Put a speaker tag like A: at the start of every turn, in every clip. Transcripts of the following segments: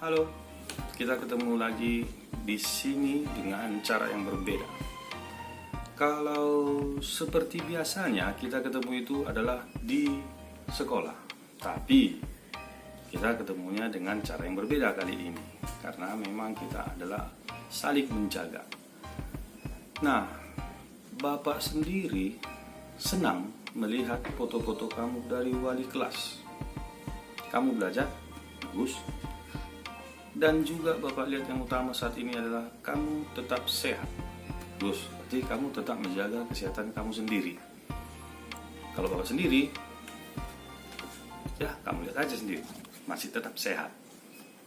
A: Halo, kita ketemu lagi di sini dengan cara yang berbeda. Kalau seperti biasanya kita ketemu itu adalah di sekolah, tapi kita ketemunya dengan cara yang berbeda kali ini, karena memang kita adalah saling menjaga. Nah, Bapak sendiri senang melihat foto-foto kamu dari wali kelas. Kamu belajar, bagus. Dan juga Bapak lihat yang utama saat ini adalah kamu tetap sehat. Terus, berarti kamu tetap menjaga kesehatan kamu sendiri. Kalau Bapak sendiri, ya kamu lihat aja sendiri, masih tetap sehat.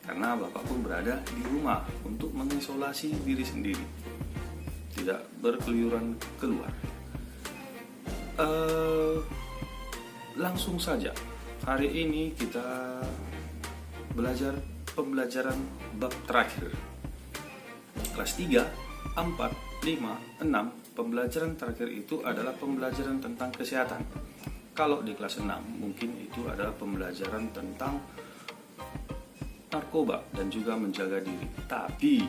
A: Karena Bapak pun berada di rumah untuk mengisolasi diri sendiri, tidak berkeluyuran keluar. Langsung saja, hari ini kita belajar pembelajaran bab terakhir. Kelas 3, 4, 5, 6, pembelajaran terakhir itu adalah pembelajaran tentang kesehatan. Kalau di kelas 6 mungkin itu adalah pembelajaran tentang narkoba dan juga menjaga diri. Tapi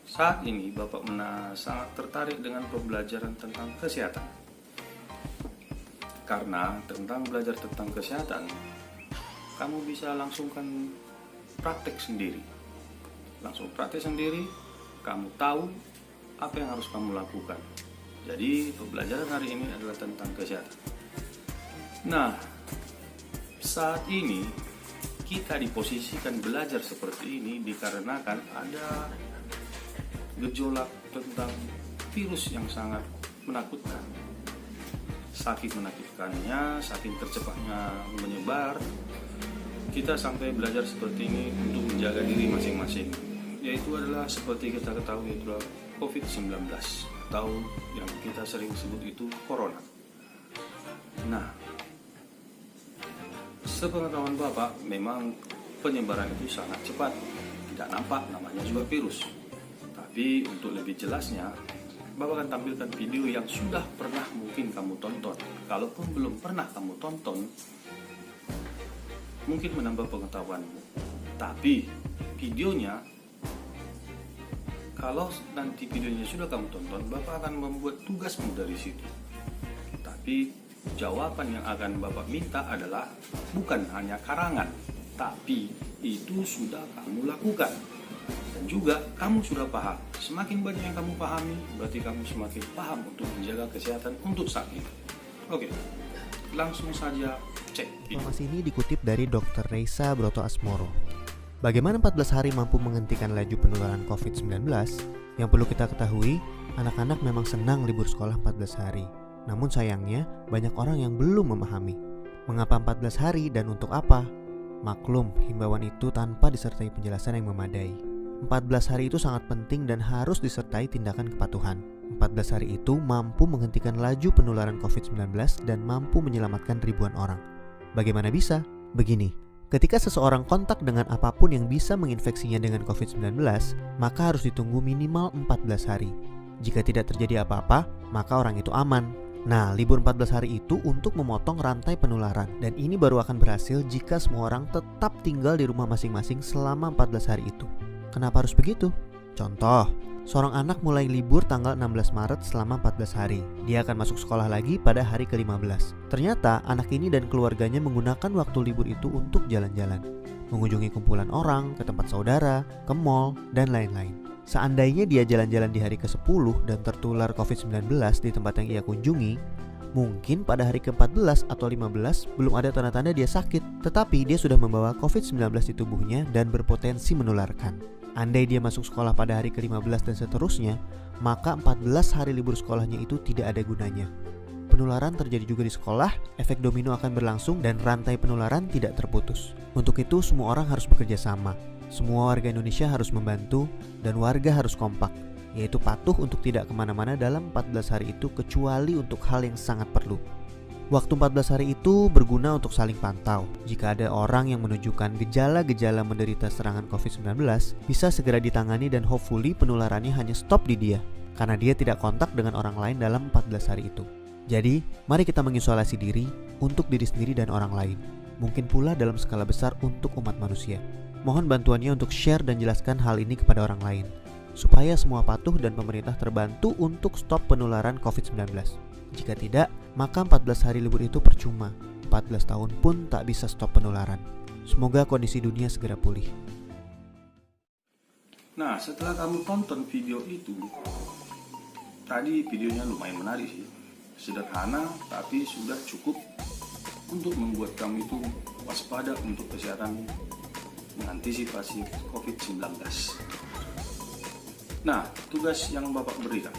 A: saat ini Bapak sangat tertarik dengan pembelajaran tentang kesehatan. Karena tentang belajar tentang kesehatan, kamu bisa langsungkan praktek sendiri. Langsung praktek sendiri, kamu tahu apa yang harus kamu lakukan. Jadi pembelajaran hari ini adalah tentang kesehatan. Nah, saat ini kita diposisikan belajar seperti ini dikarenakan ada gejolak tentang virus yang sangat menakutkan. Saking menakutkannya, saking tercepatnya menyebar, kita sampai belajar seperti ini untuk menjaga diri masing-masing. Yaitu adalah seperti kita ketahui itulah COVID-19 atau yang kita sering sebut itu Corona. Nah, sepengetahuan Bapak, memang penyebaran itu sangat cepat, tidak nampak, namanya juga virus. Tapi untuk lebih jelasnya, Bapak akan tampilkan video yang sudah pernah mungkin kamu tonton. Kalaupun belum pernah kamu tonton, mungkin menambah pengetahuanmu. Tapi videonya, kalau nanti videonya sudah kamu tonton, Bapak akan membuat tugasmu dari situ. Tapi jawaban yang akan Bapak minta adalah bukan hanya karangan, tapi itu sudah kamu lakukan. Dan juga kamu sudah paham. Semakin banyak yang kamu pahami, berarti kamu semakin paham untuk menjaga kesehatan untuk saat ini. Oke, langsung saja cek.
B: Informasi ini dikutip dari Dr. Reisa Broto Asmoro. Bagaimana 14 hari mampu menghentikan laju penularan COVID-19? Yang perlu kita ketahui, anak-anak memang senang libur sekolah 14 hari. Namun sayangnya, banyak orang yang belum memahami. Mengapa 14 hari dan untuk apa? Maklum, himbauan itu tanpa disertai penjelasan yang memadai. 14 hari itu sangat penting dan harus disertai tindakan kepatuhan. 14 hari itu mampu menghentikan laju penularan COVID-19 dan mampu menyelamatkan ribuan orang. Bagaimana bisa? Begini, ketika seseorang kontak dengan apapun yang bisa menginfeksinya dengan COVID-19, maka harus ditunggu minimal 14 hari. Jika tidak terjadi apa-apa, maka orang itu aman. Nah, libur 14 hari itu untuk memotong rantai penularan, dan ini baru akan berhasil jika semua orang tetap tinggal di rumah masing-masing selama 14 hari itu. Kenapa harus begitu? Contoh, seorang anak mulai libur tanggal 16 Maret selama 14 hari. Dia akan masuk sekolah lagi pada hari ke-15. Ternyata anak ini dan keluarganya menggunakan waktu libur itu untuk jalan-jalan, mengunjungi kumpulan orang, ke tempat saudara, ke mall, dan lain-lain. Seandainya dia jalan-jalan di hari ke-10 dan tertular COVID-19 di tempat yang ia kunjungi, mungkin pada hari ke-14 atau 15 belum ada tanda-tanda dia sakit, tetapi dia sudah membawa COVID-19 di tubuhnya dan berpotensi menularkan. Andai dia masuk sekolah pada hari ke-15 dan seterusnya, maka 14 hari libur sekolahnya itu tidak ada gunanya. Penularan terjadi juga di sekolah, efek domino akan berlangsung dan rantai penularan tidak terputus. Untuk itu semua orang harus bekerja sama. Semua warga Indonesia harus membantu dan warga harus kompak, yaitu patuh untuk tidak kemana-mana dalam 14 hari itu kecuali untuk hal yang sangat perlu. Waktu 14 hari itu berguna untuk saling pantau. Jika ada orang yang menunjukkan gejala-gejala menderita serangan COVID-19, bisa segera ditangani dan hopefully penularannya hanya stop di dia, karena dia tidak kontak dengan orang lain dalam 14 hari itu. Jadi, mari kita mengisolasi diri untuk diri sendiri dan orang lain. Mungkin pula dalam skala besar untuk umat manusia. Mohon bantuannya untuk share dan jelaskan hal ini kepada orang lain, supaya semua patuh dan pemerintah terbantu untuk stop penularan COVID-19. Jika tidak, maka 14 hari libur itu percuma. 14 tahun pun tak bisa stop penularan. Semoga kondisi dunia segera pulih.
A: Nah, setelah kamu tonton video itu, tadi videonya lumayan menarik sih. Sederhana, tapi sudah cukup untuk membuat kamu itu waspada untuk kesehatan mengantisipasi COVID-19. Nah, tugas yang Bapak berikan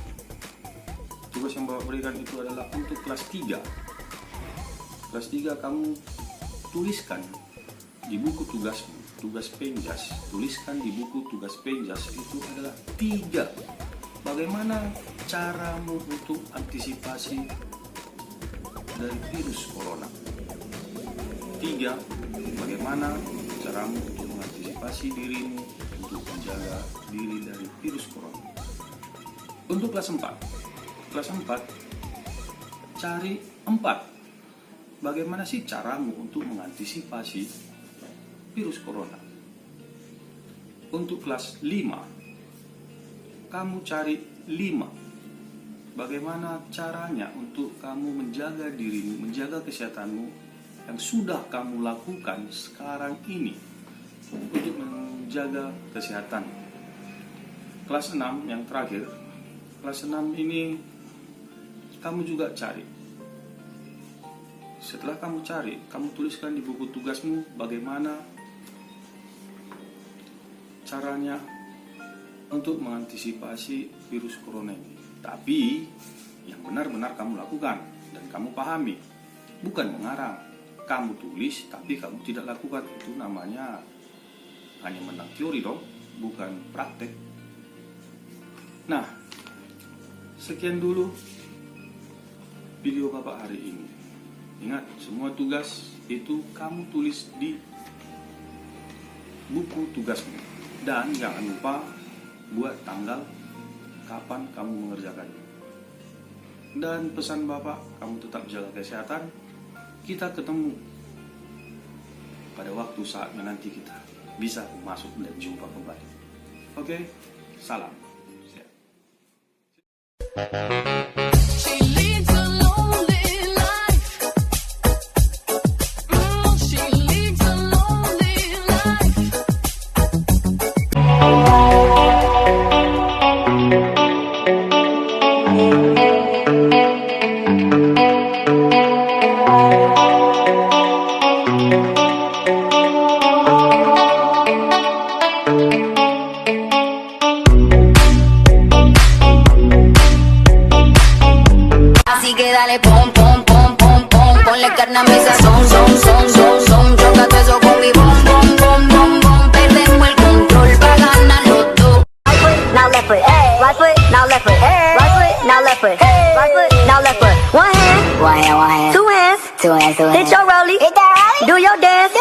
A: itu adalah untuk kelas 3. Kelas 3 kamu tuliskan di buku tugas penjas. Tuliskan di buku tugas penjas itu adalah 3. Bagaimana caramu untuk antisipasi dari virus corona? 3. Bagaimana caramu untuk mengantisipasi dirimu untuk menjaga diri dari virus corona? Untuk kelas 4, cari 4. Bagaimana sih caramu untuk mengantisipasi virus corona? Untuk kelas 5, kamu cari 5. Bagaimana caranya untuk kamu menjaga dirimu, menjaga kesehatanmu yang sudah kamu lakukan sekarang ini untuk menjaga kesehatan. Kelas 6 yang terakhir, kelas 6 ini kamu juga cari. Setelah kamu cari, kamu tuliskan di buku tugasmu bagaimana caranya untuk mengantisipasi virus corona ini. Tapi yang benar-benar kamu lakukan dan kamu pahami, bukan mengarang. Kamu tulis tapi kamu tidak lakukan, itu namanya hanya menang teori dong, bukan praktek. Nah, sekian dulu video Bapak hari ini. Ingat, semua tugas itu kamu tulis di buku tugasmu. Dan jangan lupa buat tanggal kapan kamu mengerjakannya. Dan pesan Bapak, kamu tetap jaga kesehatan. Kita ketemu pada waktu saatnya nanti kita bisa masuk dan jumpa kembali. Oke, salam.
C: Dale pom pom pom pom pom, ponle carne a mi sazón, son, choca todo eso con mi bom bom bom bom bom, perdemos el control para ganar los dos. Right foot, now left foot, right foot, now left foot, right foot, now left foot, right foot, now left foot. One hand, two hands, hit your rollie, do your dance,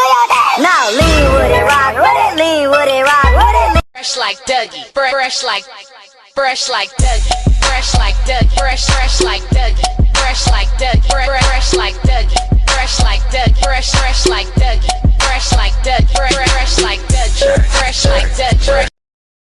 C: now lean with it, rock with it, lean with it, rock with it.
D: Fresh like Dougie, fresh like Dougie, fresh like Dougie, fresh like Dougie, fresh like Dougie. Fresh like Dougie, fresh like Dougie, fresh like Dougie, fresh like Dougie, fresh like Dougie, fresh like Dougie, fresh like Dougie.